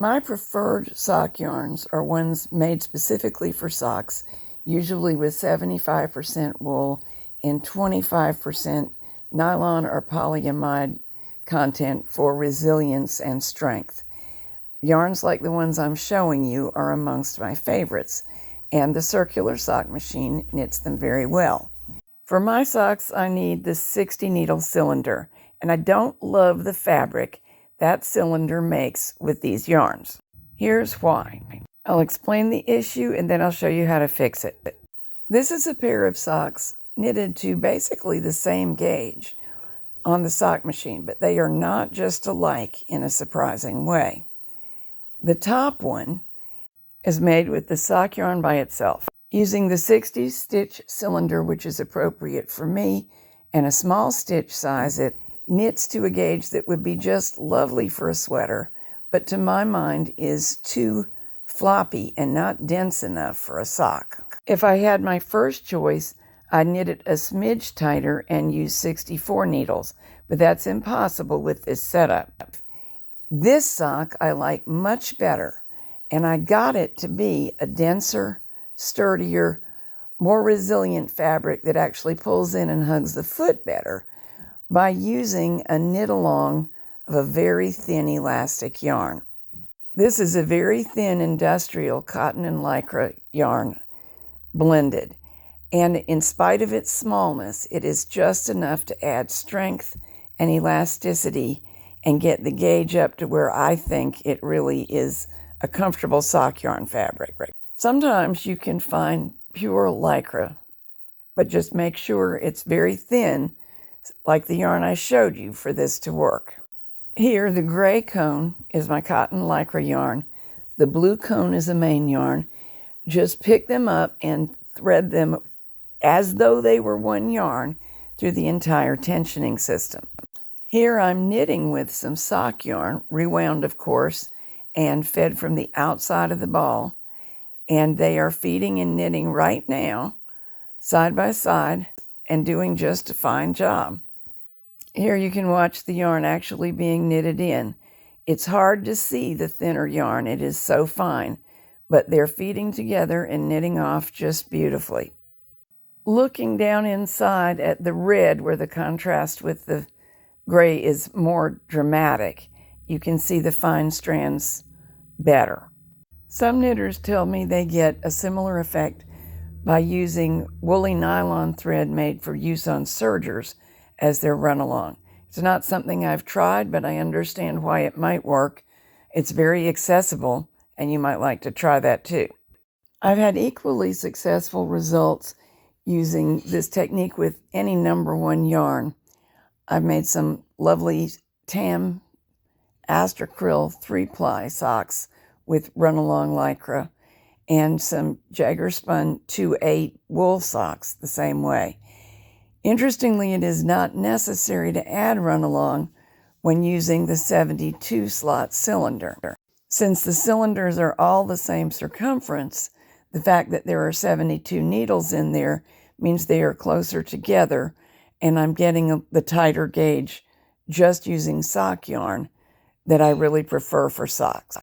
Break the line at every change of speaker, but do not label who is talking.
My preferred sock yarns are ones made specifically for socks, usually with 75% wool and 25% nylon or polyamide content for resilience and strength. Yarns like the ones I'm showing you are amongst my favorites, and the circular sock machine knits them very well. For my socks, I need the 60 needle cylinder, and I don't love the fabric that cylinder makes with these yarns. Here's why. I'll explain the issue and then I'll show you how to fix it. This is a pair of socks knitted to basically the same gauge on the sock machine, but they are not just alike in a surprising way. The top one is made with the sock yarn by itself, using the 60 stitch cylinder, which is appropriate for me, and a small stitch size. It knits to a gauge that would be just lovely for a sweater, but to my mind is too floppy and not dense enough for a sock. If I had my first choice, I'd knit it a smidge tighter and use 64 needles, but that's impossible with this setup. This sock I like much better, and I got it to be a denser, sturdier, more resilient fabric that actually pulls in and hugs the foot better by using a knit-along of a very thin elastic yarn. This is a very thin industrial cotton and lycra yarn blended, and in spite of its smallness, it is just enough to add strength and elasticity and get the gauge up to where I think it really is a comfortable sock yarn fabric. Sometimes you can find pure lycra, but just make sure it's very thin, like the yarn I showed you, for this to work. Here, the gray cone is my cotton lycra yarn. The blue cone is a main yarn. Just pick them up and thread them as though they were one yarn through the entire tensioning system. Here I'm knitting with some sock yarn, rewound of course, and fed from the outside of the ball. And they are feeding and knitting right now, side by side, and doing just a fine job. Here you can watch the yarn actually being knitted in. It's hard to see the thinner yarn, it is so fine, but they're feeding together and knitting off just beautifully. Looking down inside at the red, where the contrast with the gray is more dramatic, you can see the fine strands better. Some knitters tell me they get a similar effect by using woolly nylon thread made for use on sergers as their run-along. It's not something I've tried, but I understand why it might work. It's very accessible, and you might like to try that too. I've had equally successful results using this technique with any number one yarn. I've made some lovely tam astracryl 3-ply socks with run-along lycra, and some Jagger Spun 2/8 wool socks the same way. Interestingly, it is not necessary to add run-along when using the 72 slot cylinder. Since the cylinders are all the same circumference, the fact that there are 72 needles in there means they are closer together, and I'm getting the tighter gauge just using sock yarn that I really prefer for socks.